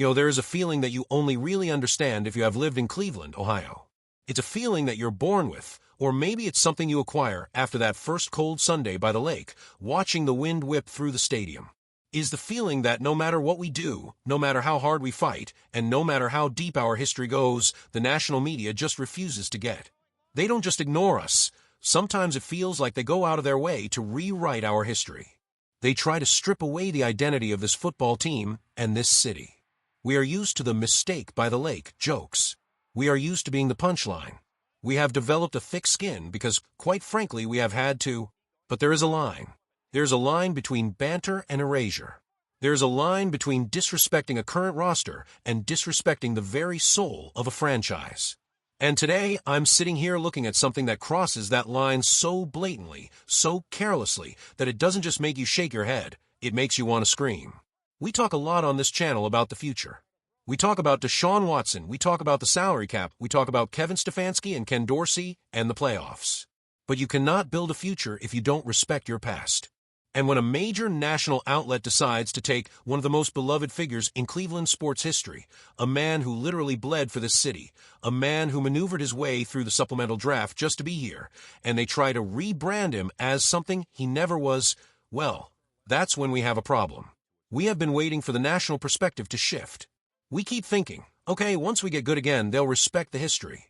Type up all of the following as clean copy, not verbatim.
There is a feeling that you only really understand if you have lived in Cleveland, Ohio. It's a feeling that you're born with, or maybe it's something you acquire after that first cold Sunday by the lake, watching the wind whip through the stadium. Is the feeling that no matter what we do, no matter how hard we fight, and no matter how deep our history goes, the national media just refuses to get. They don't just ignore us. Sometimes it feels like they go out of their way to rewrite our history. They try to strip away the identity of this football team and this city. We are used to the mistake by the lake jokes. We are used to being the punchline. We have developed a thick skin because, quite frankly, we have had to. But there is a line. There's a line between banter and erasure. There's a line between disrespecting a current roster and disrespecting the very soul of a franchise. And today, I'm sitting here looking at something that crosses that line so blatantly, so carelessly, that it doesn't just make you shake your head, it makes you want to scream. We talk a lot on this channel about the future. We talk about Deshaun Watson, we talk about the salary cap, we talk about Kevin Stefanski and Ken Dorsey, and the playoffs. But you cannot build a future if you don't respect your past. And when a major national outlet decides to take one of the most beloved figures in Cleveland sports history, a man who literally bled for this city, a man who maneuvered his way through the supplemental draft just to be here, and they try to rebrand him as something he never was, well, that's when we have a problem. We have been waiting for the national perspective to shift. We keep thinking, okay, once we get good again, they'll respect the history.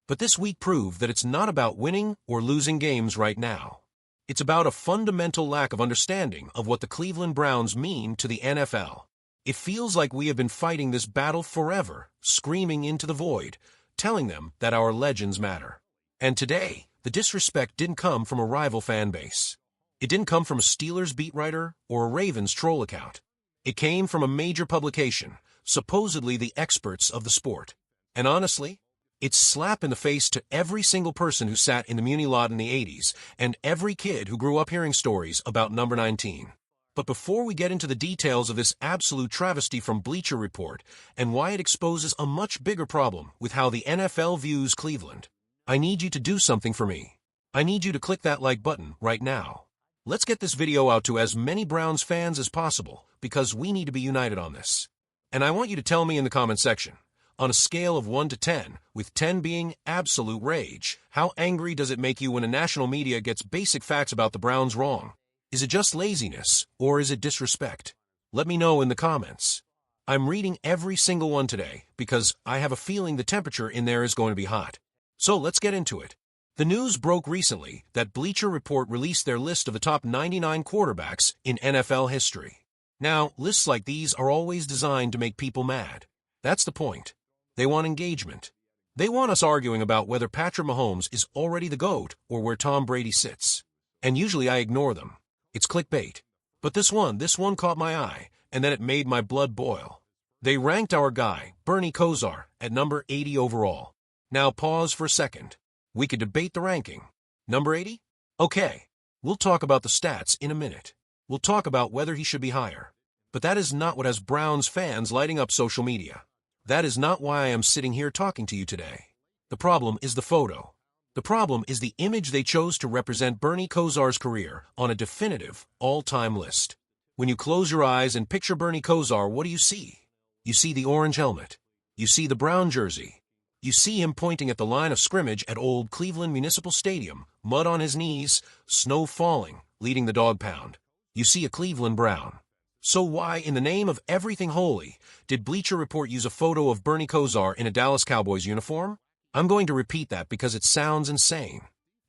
But this week proved that it's not about winning or losing games right now. It's about a fundamental lack of understanding of what the Cleveland Browns mean to the NFL. It feels like we have been fighting this battle forever, screaming into the void, telling them that our legends matter. And today, the disrespect didn't come from a rival fan base. It didn't come from a Steelers beat writer or a Ravens troll account. It came from a major publication, supposedly the experts of the sport. And honestly, it's slap in the face to every single person who sat in the Muni lot in the 80s and every kid who grew up hearing stories about number 19. But before we get into the details of this absolute travesty from Bleacher Report and why it exposes a much bigger problem with how the NFL views Cleveland, I need you to do something for me. I need you to click that like button right now. Let's get this video out to as many Browns fans as possible because we need to be united on this. And I want you to tell me in the comment section, on a scale of 1 to 10, with 10 being absolute rage, how angry does it make you when a national media gets basic facts about the Browns wrong? Is it just laziness, or is it disrespect? Let me know in the comments. I'm reading every single one today because I have a feeling the temperature in there is going to be hot. So let's get into it. The news broke recently that Bleacher Report released their list of the top 99 quarterbacks in NFL history. Now, lists like these are always designed to make people mad. That's the point. They want engagement. They want us arguing about whether Patrick Mahomes is already the GOAT or where Tom Brady sits. And usually I ignore them. It's clickbait. But this one caught my eye, and then it made my blood boil. They ranked our guy, Bernie Kosar, at number 80 overall. Now pause for a second. We could debate the ranking. Number 80? Okay. We'll talk about the stats in a minute. We'll talk about whether he should be higher. But that is not what has Browns fans lighting up social media. That is not why I am sitting here talking to you today. The problem is the photo. The problem is the image they chose to represent Bernie Kosar's career on a definitive, all-time list. When you close your eyes and picture Bernie Kosar, what do you see? You see the orange helmet. You see the brown jersey. You see him pointing at the line of scrimmage at old Cleveland Municipal Stadium, mud on his knees, snow falling, leading the dog pound. You see a Cleveland Brown. So why, in the name of everything holy, did Bleacher Report use a photo of Bernie Kosar in a Dallas Cowboys uniform? I'm going to repeat that because it sounds insane.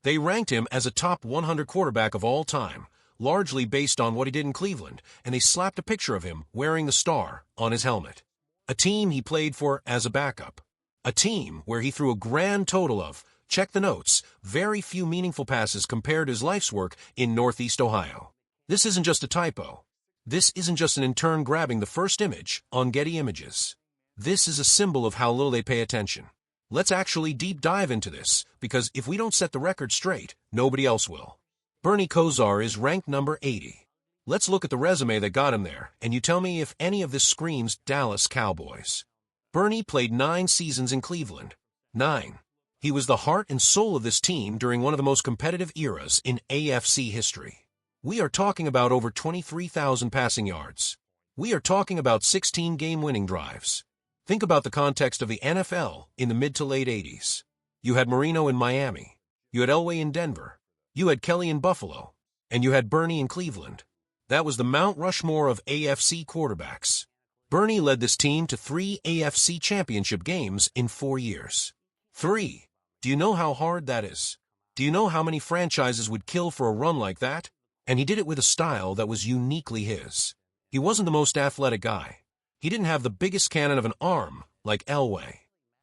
They ranked him as a top 100 quarterback of all time, largely based on what he did in Cleveland, and they slapped a picture of him wearing the star on his helmet. A team he played for as a backup. A team where he threw a grand total of, check the notes, very few meaningful passes compared to his life's work in Northeast Ohio. This isn't just a typo. This isn't just an intern grabbing the first image on Getty Images. This is a symbol of how little they pay attention. Let's actually deep dive into this, because if we don't set the record straight, nobody else will. Bernie Kosar is ranked number 80. Let's look at the resume that got him there, and you tell me if any of this screams Dallas Cowboys. Bernie played 9 seasons in Cleveland. 9. He was the heart and soul of this team during one of the most competitive eras in AFC history. We are talking about over 23,000 passing yards. We are talking about 16 game-winning drives. Think about the context of the NFL in the mid to late 80s. You had Marino in Miami. You had Elway in Denver. You had Kelly in Buffalo. And you had Bernie in Cleveland. That was the Mount Rushmore of AFC quarterbacks. Bernie led this team to 3 AFC championship games in 4 years. 3. Do you know how hard that is? Do you know how many franchises would kill for a run like that? And he did it with a style that was uniquely his. He wasn't the most athletic guy. He didn't have the biggest cannon of an arm, like Elway.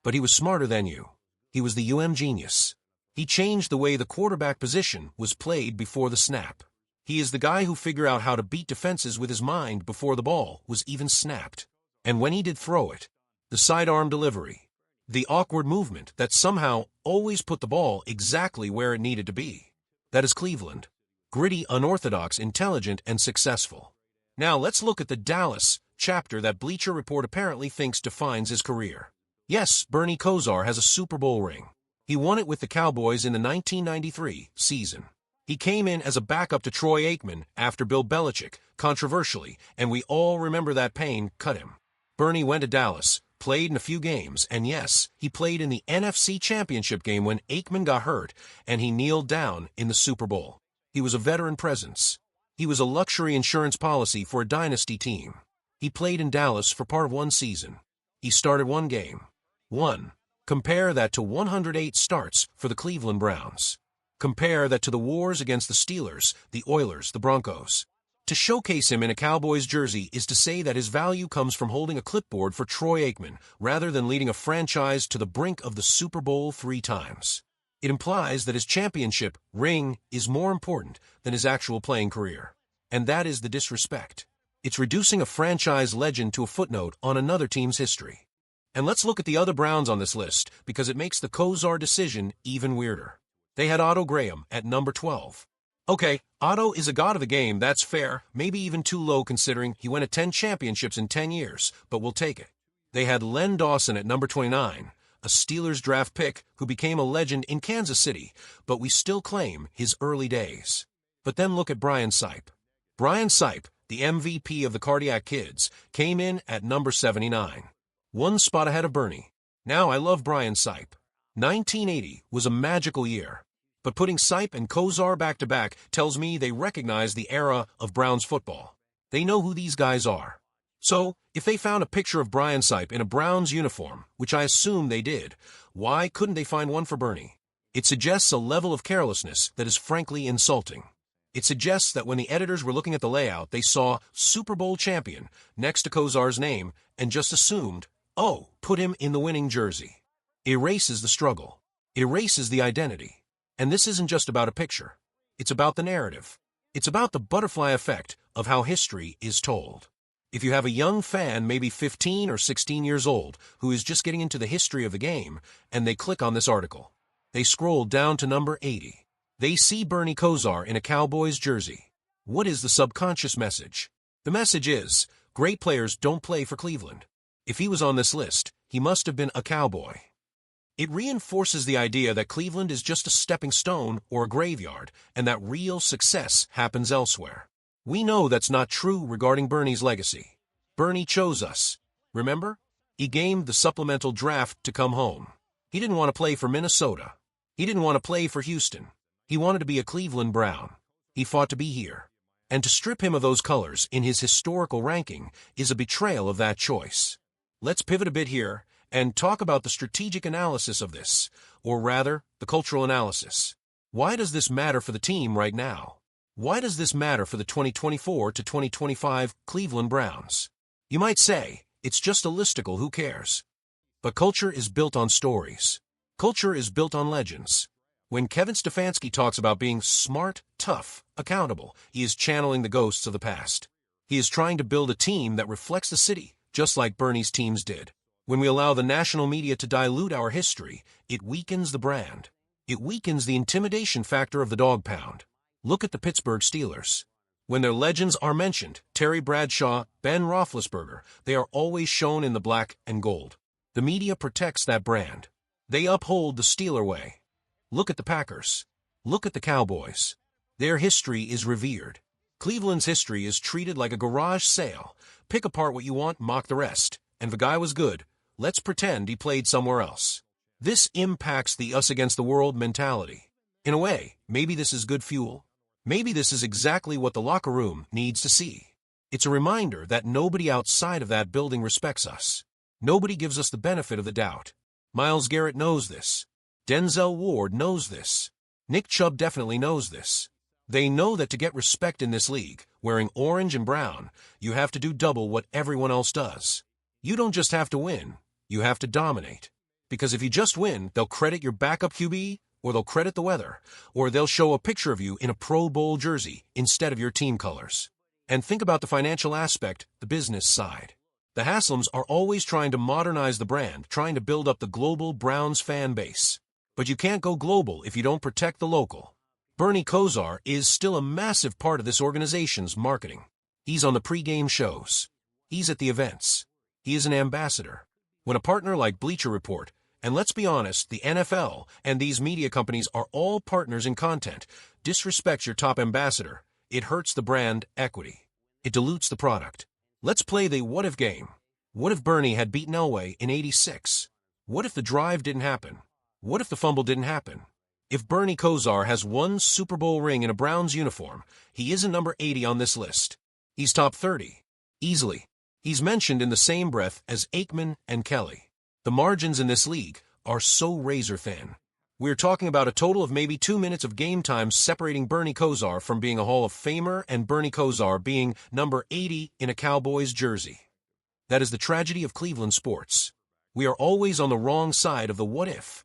But he was smarter than you. He was the genius. He changed the way the quarterback position was played before the snap. He is the guy who figured out how to beat defenses with his mind before the ball was even snapped. And when he did throw it, the sidearm delivery, the awkward movement that somehow always put the ball exactly where it needed to be. That is Cleveland. Gritty, unorthodox, intelligent, and successful. Now let's look at the Dallas chapter that Bleacher Report apparently thinks defines his career. Yes, Bernie Kosar has a Super Bowl ring. He won it with the Cowboys in the 1993 season. He came in as a backup to Troy Aikman after Bill Belichick, controversially, and we all remember that pain, cut him. Bernie went to Dallas, played in a few games, and yes, he played in the NFC Championship game when Aikman got hurt, and he kneeled down in the Super Bowl. He was a veteran presence. He was a luxury insurance policy for a dynasty team. He played in Dallas for part of 1 season. He started 1 game. 1. Compare that to 108 starts for the Cleveland Browns. Compare that to the wars against the Steelers, the Oilers, the Broncos. To showcase him in a Cowboys jersey is to say that his value comes from holding a clipboard for Troy Aikman rather than leading a franchise to the brink of the Super Bowl 3 times. It implies that his championship ring is more important than his actual playing career. And that is the disrespect. It's reducing a franchise legend to a footnote on another team's history. And let's look at the other Browns on this list because it makes the Kosar decision even weirder. They had Otto Graham at number 12. Okay, Otto is a god of the game, that's fair, maybe even too low considering he won 10 championships in 10 years, but we'll take it. They had Len Dawson at number 29, a Steelers draft pick who became a legend in Kansas City, but we still claim his early days. But then look at Brian Sipe. Brian Sipe, the MVP of the Cardiac Kids, came in at number 79. 1 spot ahead of Bernie. Now I love Brian Sipe. 1980 was a magical year, but putting Sipe and Kosar back-to-back tells me they recognize the era of Browns football. They know who these guys are. So, if they found a picture of Brian Sipe in a Browns uniform, which I assume they did, why couldn't they find one for Bernie? It suggests a level of carelessness that is frankly insulting. It suggests that when the editors were looking at the layout, they saw Super Bowl champion next to Kosar's name and just assumed, oh, put him in the winning jersey. Erases the struggle. Erases the identity. And this isn't just about a picture. It's about the narrative. It's about the butterfly effect of how history is told. If you have a young fan, maybe 15 or 16 years old, who is just getting into the history of the game, and they click on this article, they scroll down to number 80. They see Bernie Kosar in a Cowboys jersey. What is the subconscious message? The message is, great players don't play for Cleveland. If he was on this list, he must have been a Cowboy. It reinforces the idea that Cleveland is just a stepping stone or a graveyard, and that real success happens elsewhere. We know that's not true regarding Bernie's legacy. Bernie chose us. Remember? He gamed the supplemental draft to come home. He didn't want to play for Minnesota. He didn't want to play for Houston. He wanted to be a Cleveland Brown. He fought to be here. And to strip him of those colors in his historical ranking is a betrayal of that choice. Let's pivot a bit here and talk about the strategic analysis of this, or rather, the cultural analysis. Why does this matter for the team right now? Why does this matter for the 2024 to 2025 Cleveland Browns? You might say, it's just a listicle, who cares? But culture is built on stories. Culture is built on legends. When Kevin Stefanski talks about being smart, tough, accountable, he is channeling the ghosts of the past. He is trying to build a team that reflects the city, just like Bernie's teams did. When we allow the national media to dilute our history, it weakens the brand. It weakens the intimidation factor of the dog pound. Look at the Pittsburgh Steelers. When their legends are mentioned, Terry Bradshaw, Ben Roethlisberger, they are always shown in the black and gold. The media protects that brand. They uphold the Steeler way. Look at the Packers. Look at the Cowboys. Their history is revered. Cleveland's history is treated like a garage sale. Pick apart what you want, mock the rest. And if the guy was good, let's pretend he played somewhere else. This impacts the us against the world mentality. In a way, maybe this is good fuel. Maybe this is exactly what the locker room needs to see. It's a reminder that nobody outside of that building respects us. Nobody gives us the benefit of the doubt. Myles Garrett knows this. Denzel Ward knows this. Nick Chubb definitely knows this. They know that to get respect in this league, wearing orange and brown, you have to do double what everyone else does. You don't just have to win, you have to dominate. Because if you just win, they'll credit your backup QB, or they'll credit the weather, or they'll show a picture of you in a Pro Bowl jersey instead of your team colors. And think about the financial aspect, the business side. The Haslams are always trying to modernize the brand, trying to build up the global Browns fan base. But you can't go global if you don't protect the local. Bernie Kosar is still a massive part of this organization's marketing. He's on the pre-game shows. He's at the events. He is an ambassador. When a partner like Bleacher Report, and let's be honest, the NFL and these media companies are all partners in content, disrespects your top ambassador, it hurts the brand equity. It dilutes the product. Let's play the what-if game. What if Bernie had beaten Elway in '86? What if the drive didn't happen? What if the fumble didn't happen? If Bernie Kosar has one Super Bowl ring in a Browns uniform, he isn't number 80 on this list. He's top 30. Easily. He's mentioned in the same breath as Aikman and Kelly. The margins in this league are so razor thin. We're talking about a total of maybe 2 minutes of game time separating Bernie Kosar from being a Hall of Famer and Bernie Kosar being number 80 in a Cowboys jersey. That is the tragedy of Cleveland sports. We are always on the wrong side of the what if.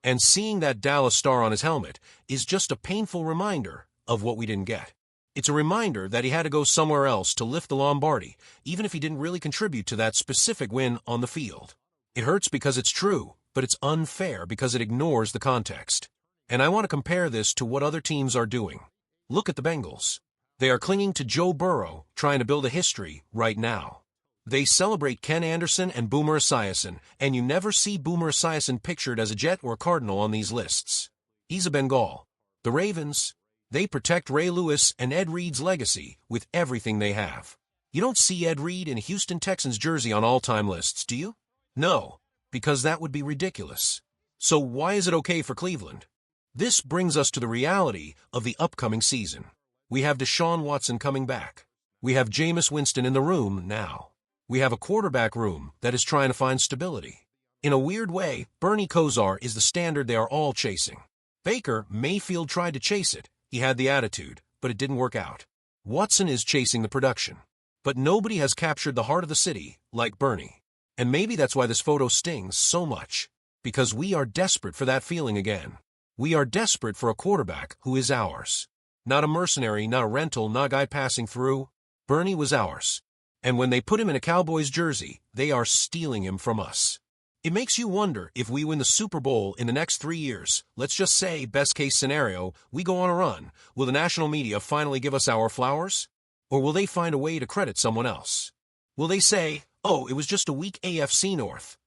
And seeing that Dallas star on his helmet is just a painful reminder of what we didn't get. It's a reminder that he had to go somewhere else to lift the Lombardi, even if he didn't really contribute to that specific win on the field. It hurts because it's true, but it's unfair because it ignores the context. And I want to compare this to what other teams are doing. Look at the Bengals. They are clinging to Joe Burrow, trying to build a history right now. They celebrate Ken Anderson and Boomer Esiason, and you never see Boomer Esiason pictured as a Jet or a Cardinal on these lists. He's a Bengal. The Ravens, they protect Ray Lewis and Ed Reed's legacy with everything they have. You don't see Ed Reed in a Houston Texans jersey on all-time lists, do you? No, because that would be ridiculous. So why is it okay for Cleveland? This brings us to the reality of the upcoming season. We have Deshaun Watson coming back. We have Jameis Winston in the room now. We have a quarterback room that is trying to find stability. In a weird way, Bernie Kosar is the standard they are all chasing. Baker Mayfield tried to chase it. He had the attitude, but it didn't work out. Watson is chasing the production. But nobody has captured the heart of the city like Bernie. And maybe that's why this photo stings so much. Because we are desperate for that feeling again. We are desperate for a quarterback who is ours. Not a mercenary, not a rental, not a guy passing through. Bernie was ours. And when they put him in a Cowboys jersey, they are stealing him from us. It makes you wonder if we win the Super Bowl in the next 3 years, let's just say, best case scenario, we go on a run, will the national media finally give us our flowers? Or will they find a way to credit someone else? Will they say, oh, it was just a weak AFC North?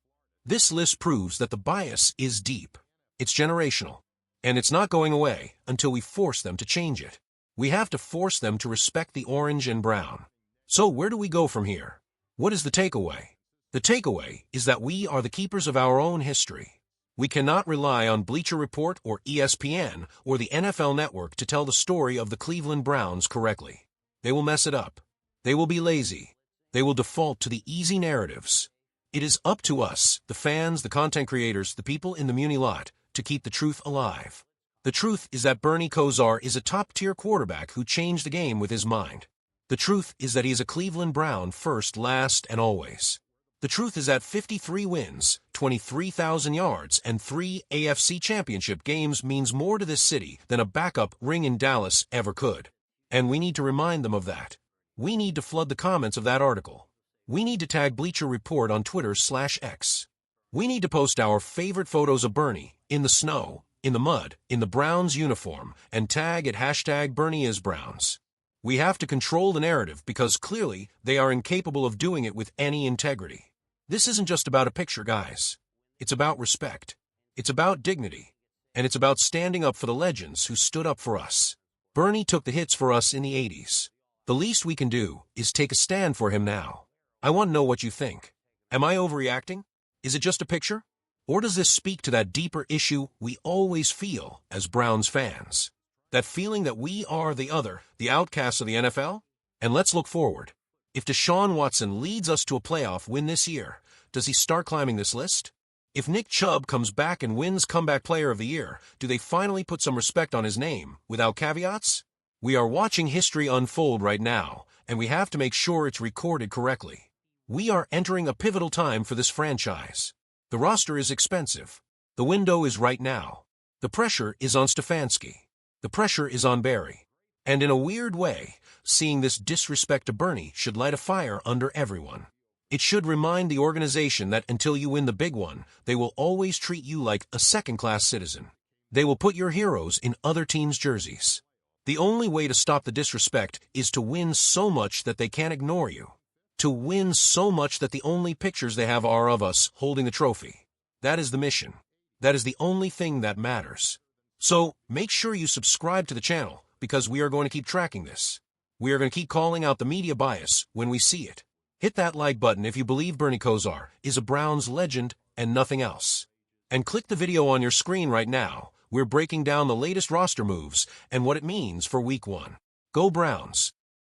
This list proves that the bias is deep. It's generational. And it's not going away until we force them to change it. We have to force them to respect the orange and brown. So where do we go from here? What is the takeaway? The takeaway is that we are the keepers of our own history. We cannot rely on Bleacher Report or ESPN or the NFL Network to tell the story of the Cleveland Browns correctly. They will mess it up. They will be lazy. They will default to the easy narratives. It is up to us, the fans, the content creators, the people in the Muni lot, to keep the truth alive. The truth is that Bernie Kosar is a top-tier quarterback who changed the game with his mind. The truth is that he is a Cleveland Brown first, last, and always. The truth is that 53 wins, 23,000 yards, and 3 AFC championship games means more to this city than a backup ring in Dallas ever could. And we need to remind them of that. We need to flood the comments of that article. We need to tag Bleacher Report on Twitter/X. We need to post our favorite photos of Bernie, in the snow, in the mud, in the Browns uniform, and tag at #BernieIsBrowns. We have to control the narrative because clearly they are incapable of doing it with any integrity. This isn't just about a picture, guys. It's about respect. It's about dignity. And it's about standing up for the legends who stood up for us. Bernie took the hits for us in the 80s. The least we can do is take a stand for him now. I want to know what you think. Am I overreacting? Is it just a picture? Or does this speak to that deeper issue we always feel as Browns fans? That feeling that we are the other, the outcasts of the NFL? And let's look forward. If Deshaun Watson leads us to a playoff win this year, does he start climbing this list? If Nick Chubb comes back and wins Comeback Player of the Year, do they finally put some respect on his name, without caveats? We are watching history unfold right now, and we have to make sure it's recorded correctly. We are entering a pivotal time for this franchise. The roster is expensive. The window is right now. The pressure is on Stefanski. The pressure is on Barry. And in a weird way, seeing this disrespect to Bernie should light a fire under everyone. It should remind the organization that until you win the big one, they will always treat you like a second-class citizen. They will put your heroes in other teams' jerseys. The only way to stop the disrespect is to win so much that they can't ignore you. To win so much that the only pictures they have are of us holding the trophy. That is the mission. That is the only thing that matters. So, make sure you subscribe to the channel, because we are going to keep tracking this. We are going to keep calling out the media bias when we see it. Hit that like button if you believe Bernie Kosar is a Browns legend and nothing else. And click the video on your screen right now. We're breaking down the latest roster moves and what it means for Week 1. Go Browns!